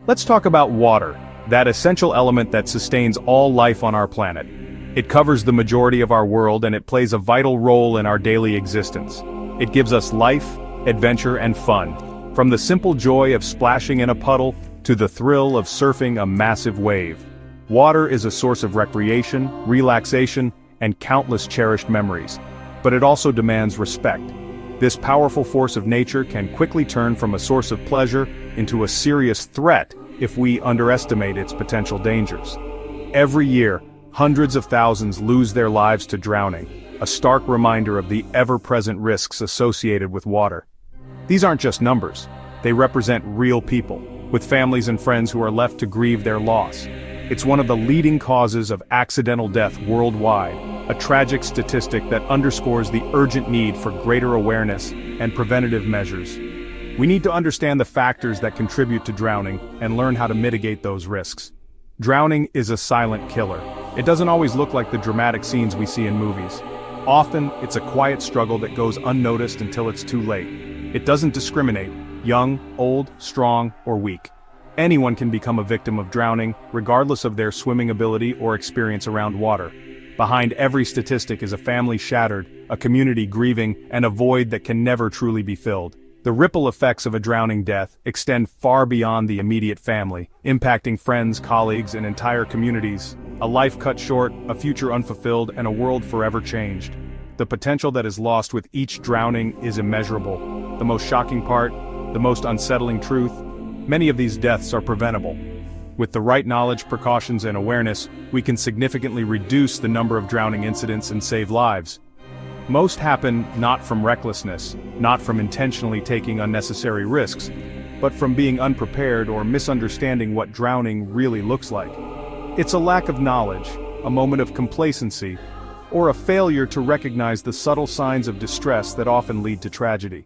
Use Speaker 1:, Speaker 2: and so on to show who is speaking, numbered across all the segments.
Speaker 1: Let's talk about water, that essential element that sustains all life on our planet. It covers the majority of our world and it plays a vital role in our daily existence. It gives us life, adventure, and fun, from the simple joy of splashing in a puddle to the thrill of surfing a massive wave. Water is a source of recreation, relaxation, and countless cherished memories. But it also demands respect. This powerful force of nature can quickly turn from a source of pleasure into a serious threat if we underestimate its potential dangers. Every year, hundreds of thousands lose their lives to drowning, a stark reminder of the ever-present risks associated with water. These aren't just numbers, they represent real people, with families and friends who are left to grieve their loss. It's one of the leading causes of accidental death worldwide, a tragic statistic that underscores the urgent need for greater awareness and preventative measures. We need to understand the factors that contribute to drowning and learn how to mitigate those risks. Drowning is a silent killer. It doesn't always look like the dramatic scenes we see in movies. Often, it's a quiet struggle that goes unnoticed until it's too late. It doesn't discriminate, young, old, strong, or weak. Anyone can become a victim of drowning, regardless of their swimming ability or experience around water. Behind every statistic is a family shattered, a community grieving, and a void that can never truly be filled. The ripple effects of a drowning death extend far beyond the immediate family, impacting friends, colleagues, and entire communities. A life cut short, a future unfulfilled, and a world forever changed. The potential that is lost with each drowning is immeasurable. The most shocking part, the most unsettling truth, many of these deaths are preventable. With the right knowledge, precautions, and awareness, we can significantly reduce the number of drowning incidents and save lives. Most happen not from recklessness, not from intentionally taking unnecessary risks, but from being unprepared or misunderstanding what drowning really looks like. It's a lack of knowledge, a moment of complacency, or a failure to recognize the subtle signs of distress that often lead to tragedy.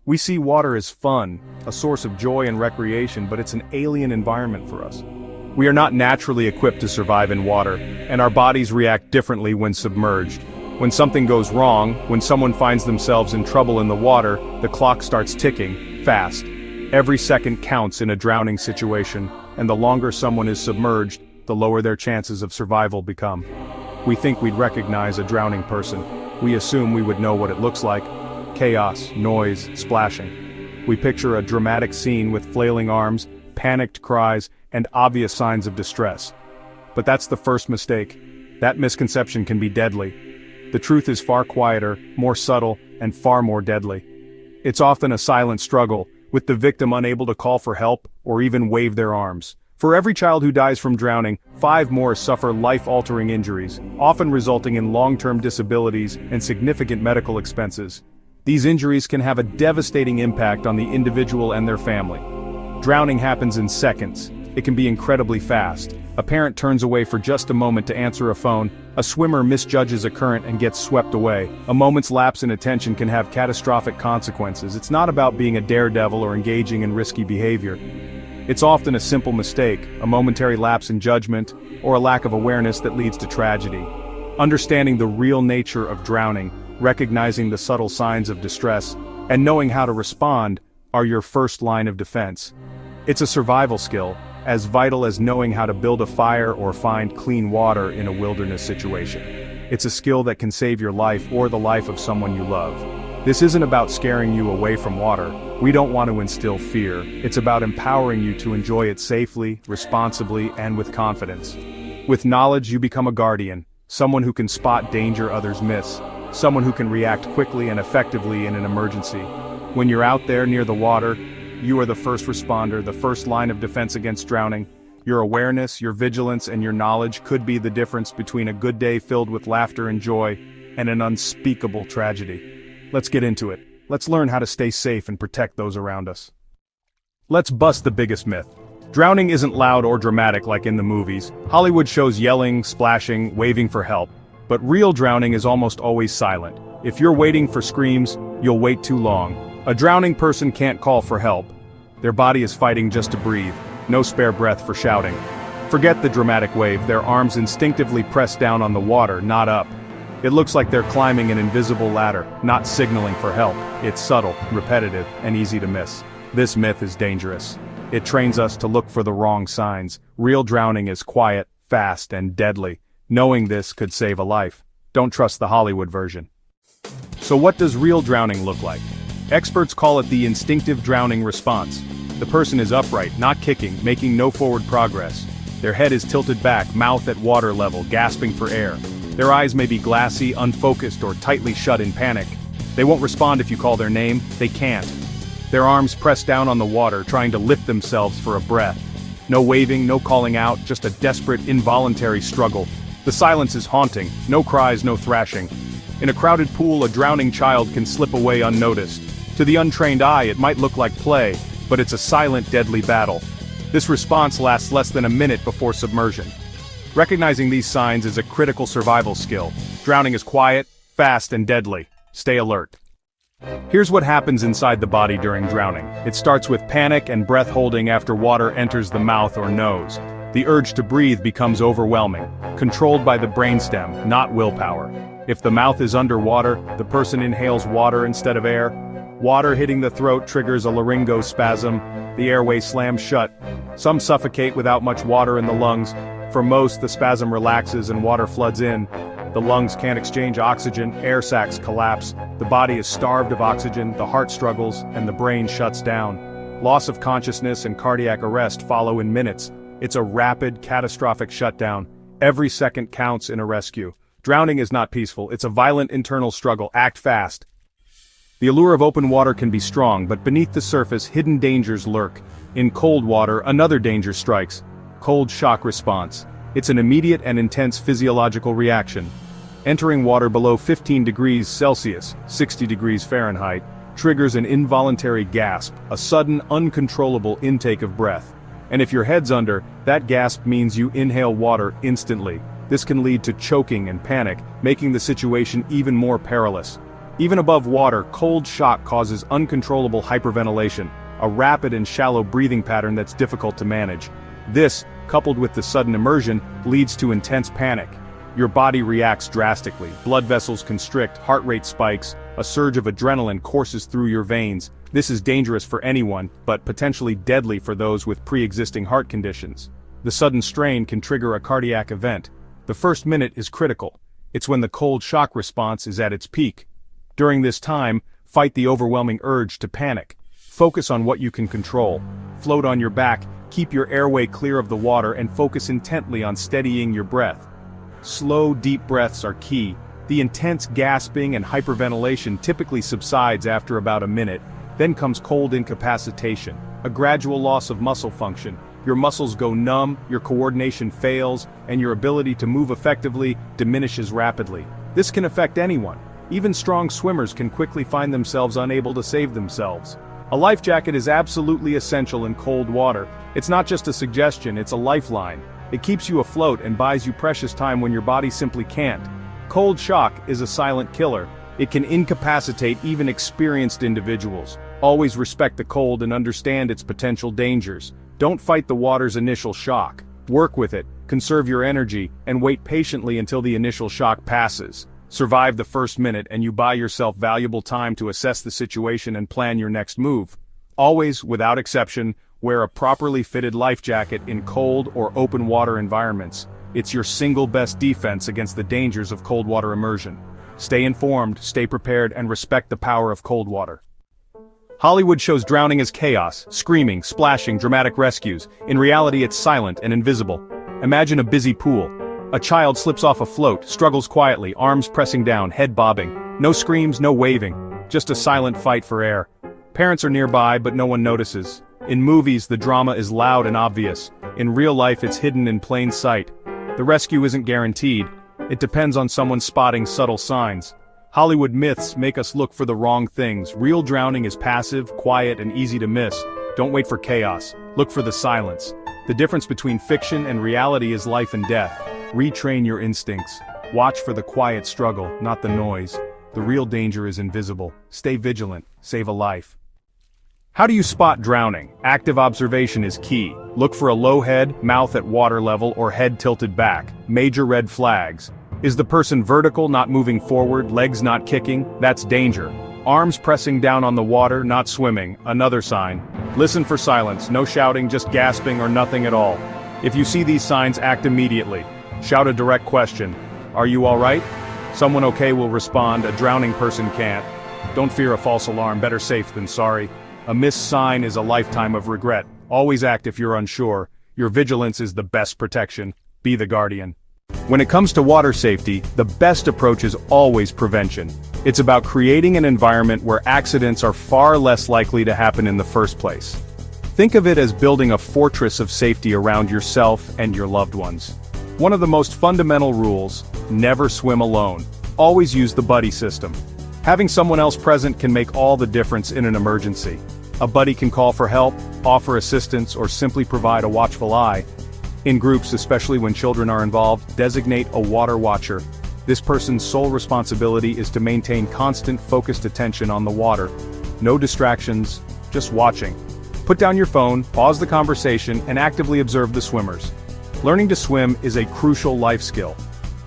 Speaker 1: We see water as fun, a source of joy and recreation, but it's an alien environment for us. We are not naturally equipped to survive in water, and our bodies react differently when submerged. When something goes wrong, when someone finds themselves in trouble in the water, the clock starts ticking, fast. Every second counts in a drowning situation, and the longer someone is submerged, the lower their chances of survival become. We think we'd recognize a drowning person. We assume we would know what it looks like. Chaos, noise, splashing. We picture a dramatic scene with flailing arms, panicked cries, and obvious signs of distress. But that's the first mistake. That misconception can be deadly. The truth is far quieter, more subtle, and far more deadly. It's often a silent struggle, with the victim unable to call for help or even wave their arms. For every child who dies from drowning, 5 more suffer life-altering injuries, often resulting in long-term disabilities and significant medical expenses. These injuries can have a devastating impact on the individual and their family. Drowning happens in seconds. It can be incredibly fast. A parent turns away for just a moment to answer a phone, a swimmer misjudges a current and gets swept away. A moment's lapse in attention can have catastrophic consequences. It's not about being a daredevil or engaging in risky behavior. It's often a simple mistake, a momentary lapse in judgment, or a lack of awareness that leads to tragedy. Understanding the real nature of drowning, recognizing the subtle signs of distress, and knowing how to respond are your first line of defense. It's a survival skill, as vital as knowing how to build a fire or find clean water in a wilderness situation. It's a skill that can save your life or the life of someone you love. This isn't about scaring you away from water. We don't want to instill fear. It's about empowering you to enjoy it safely, responsibly, and with confidence. With knowledge, you become a guardian, someone who can spot danger others miss, someone who can react quickly and effectively in an emergency. When you're out there near the water, you are the first responder, the first line of defense against drowning. Your awareness, your vigilance, and your knowledge could be the difference between a good day filled with laughter and joy and an unspeakable tragedy. Let's get into it. Let's learn how to stay safe and protect those around us. Let's bust the biggest myth. Drowning isn't loud or dramatic like in the movies. Hollywood shows yelling, splashing, waving for help. But real drowning is almost always silent. If you're waiting for screams, you'll wait too long. A drowning person can't call for help. Their body is fighting just to breathe, no spare breath for shouting. Forget the dramatic wave, their arms instinctively press down on the water, not up. It looks like they're climbing an invisible ladder, not signaling for help. It's subtle, repetitive, and easy to miss. This myth is dangerous. It trains us to look for the wrong signs. Real drowning is quiet, fast, and deadly. Knowing this could save a life. Don't trust the Hollywood version. So what does real drowning look like? Experts call it the instinctive drowning response. The person is upright, not kicking, making no forward progress. Their head is tilted back, mouth at water level, gasping for air. Their eyes may be glassy, unfocused, or tightly shut in panic. They won't respond if you call their name, they can't. Their arms pressed down on the water, trying to lift themselves for a breath. No waving, no calling out, just a desperate, involuntary struggle. The silence is haunting, no cries, no thrashing. In a crowded pool, a drowning child can slip away unnoticed. To the untrained eye, it might look like play, but it's a silent, deadly battle. This response lasts less than a minute before submersion. Recognizing these signs is a critical survival skill. Drowning is quiet, fast, and deadly. Stay alert. Here's what happens inside the body during drowning. It starts with panic and breath holding after water enters the mouth or nose. The urge to breathe becomes overwhelming, controlled by the brainstem, not willpower. If the mouth is underwater, the person inhales water instead of air. Water hitting the throat triggers a laryngospasm. The airway slams shut. Some suffocate without much water in the lungs. For most, the spasm relaxes and water floods in. The lungs can't exchange oxygen, air sacs collapse. The body is starved of oxygen, the heart struggles, and the brain shuts down. Loss of consciousness and cardiac arrest follow in minutes. It's a rapid, catastrophic shutdown. Every second counts in a rescue. Drowning is not peaceful, it's a violent internal struggle. Act fast. The allure of open water can be strong, but beneath the surface, hidden dangers lurk. In cold water, another danger strikes. Cold shock response. It's an immediate and intense physiological reaction. Entering water below 15 degrees Celsius, 60 degrees Fahrenheit, triggers an involuntary gasp, a sudden, uncontrollable intake of breath. And if your head's under, that gasp means you inhale water instantly. This can lead to choking and panic, making the situation even more perilous. Even above water, cold shock causes uncontrollable hyperventilation, a rapid and shallow breathing pattern that's difficult to manage. This, coupled with the sudden immersion, leads to intense panic. Your body reacts drastically, blood vessels constrict, heart rate spikes, a surge of adrenaline courses through your veins. This is dangerous for anyone, but potentially deadly for those with pre-existing heart conditions. The sudden strain can trigger a cardiac event. The first minute is critical. It's when the cold shock response is at its peak. During this time, fight the overwhelming urge to panic. Focus on what you can control. Float on your back, keep your airway clear of the water, and focus intently on steadying your breath. Slow, deep breaths are key. The intense gasping and hyperventilation typically subsides after about a minute. Then comes cold incapacitation, a gradual loss of muscle function. Your muscles go numb, your coordination fails, and your ability to move effectively diminishes rapidly. This can affect anyone. Even strong swimmers can quickly find themselves unable to save themselves. A life jacket is absolutely essential in cold water. It's not just a suggestion, it's a lifeline. It keeps you afloat and buys you precious time when your body simply can't. Cold shock is a silent killer. It can incapacitate even experienced individuals. Always respect the cold and understand its potential dangers. Don't fight the water's initial shock. Work with it, conserve your energy, and wait patiently until the initial shock passes. Survive the first minute and you buy yourself valuable time to assess the situation and plan your next move. Always, without exception, wear a properly fitted life jacket in cold or open water environments. It's your single best defense against the dangers of cold water immersion. Stay informed, stay prepared, and respect the power of cold water. Hollywood shows drowning as chaos, screaming, splashing, dramatic rescues. In reality, it's silent and invisible. Imagine a busy pool. A child slips off a float, struggles quietly, arms pressing down, head bobbing. No screams, no waving. Just a silent fight for air. Parents are nearby, but no one notices. In movies, the drama is loud and obvious. In real life, it's hidden in plain sight. The rescue isn't guaranteed. It depends on someone spotting subtle signs. Hollywood myths make us look for the wrong things. Real drowning is passive, quiet, and easy to miss. Don't wait for chaos. Look for the silence. The difference between fiction and reality is life and death. Retrain your instincts. Watch for the quiet struggle, not the noise. The real danger is invisible. Stay vigilant. Save a life. How do you spot drowning? Active observation is key. Look for a low head, mouth at water level, or head tilted back. Major red flags. Is the person vertical, not moving forward, legs not kicking? That's danger. Arms pressing down on the water, not swimming, another sign. Listen for silence, no shouting, just gasping or nothing at all. If you see these signs, act immediately. Shout a direct question. Are you all right? Someone okay will respond, a drowning person can't. Don't fear a false alarm, better safe than sorry. A missed sign is a lifetime of regret. Always act if you're unsure. Your vigilance is the best protection. Be the guardian. When it comes to water safety, the best approach is always prevention. It's about creating an environment where accidents are far less likely to happen in the first place. Think of it as building a fortress of safety around yourself and your loved ones. One of the most fundamental rules: never swim alone. Always use the buddy system. Having someone else present can make all the difference in an emergency. A buddy can call for help, offer assistance, or simply provide a watchful eye. In groups, especially when children are involved, designate a water watcher. This person's sole responsibility is to maintain constant, focused attention on the water. No distractions, just watching. Put down your phone, pause the conversation, and actively observe the swimmers. Learning to swim is a crucial life skill.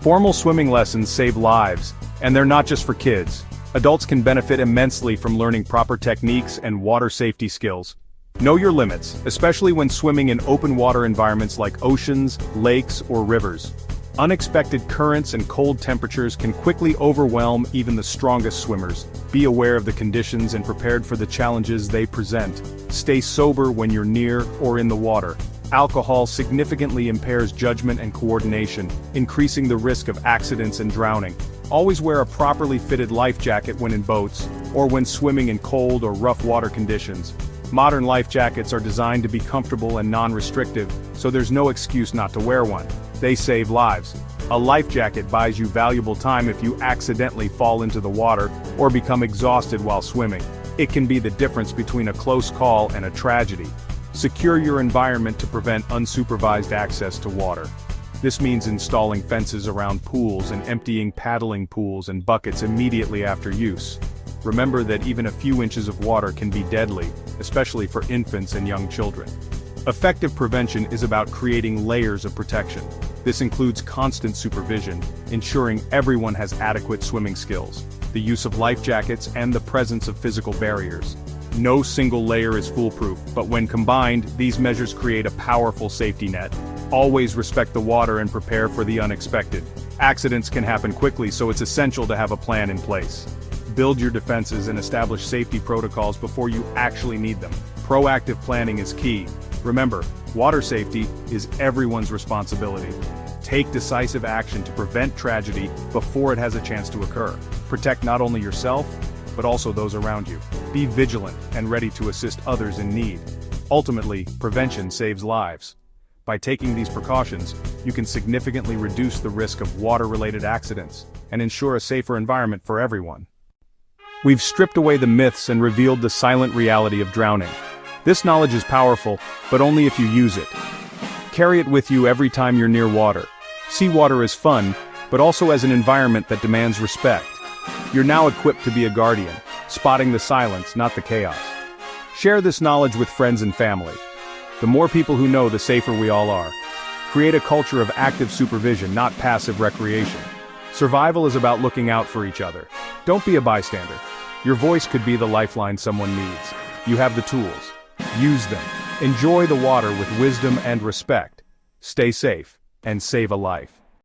Speaker 1: Formal swimming lessons save lives, and they're not just for kids. Adults can benefit immensely from learning proper techniques and water safety skills. Know your limits, especially when swimming in open water environments like oceans, lakes, or rivers. Unexpected currents and cold temperatures can quickly overwhelm even the strongest swimmers. Be aware of the conditions and prepared for the challenges they present. Stay sober when you're near or in the water. Alcohol significantly impairs judgment and coordination, increasing the risk of accidents and drowning. Always wear a properly fitted life jacket when in boats, or when swimming in cold or rough water conditions. Modern life jackets are designed to be comfortable and non-restrictive, so there's no excuse not to wear one. They save lives. A life jacket buys you valuable time if you accidentally fall into the water or become exhausted while swimming. It can be the difference between a close call and a tragedy. Secure your environment to prevent unsupervised access to water. This means installing fences around pools and emptying paddling pools and buckets immediately after use. Remember that even a few inches of water can be deadly, especially for infants and young children. Effective prevention is about creating layers of protection. This includes constant supervision, ensuring everyone has adequate swimming skills, the use of life jackets, and the presence of physical barriers. No single layer is foolproof, but when combined, these measures create a powerful safety net. Always respect the water and prepare for the unexpected. Accidents can happen quickly, so it's essential to have a plan in place. Build your defenses and establish safety protocols before you actually need them. Proactive planning is key. Remember, water safety is everyone's responsibility. Take decisive action to prevent tragedy before it has a chance to occur. Protect not only yourself, but also those around you. Be vigilant and ready to assist others in need. Ultimately, prevention saves lives. By taking these precautions, you can significantly reduce the risk of water-related accidents and ensure a safer environment for everyone. We've stripped away the myths and revealed the silent reality of drowning. This knowledge is powerful, but only if you use it. Carry it with you every time you're near water. See water as fun, but also as an environment that demands respect. You're now equipped to be a guardian, spotting the silence, not the chaos. Share this knowledge with friends and family. The more people who know, the safer we all are. Create a culture of active supervision, not passive recreation. Survival is about looking out for each other. Don't be a bystander. Your voice could be the lifeline someone needs. You have the tools. Use them. Enjoy the water with wisdom and respect. Stay safe, and save a life.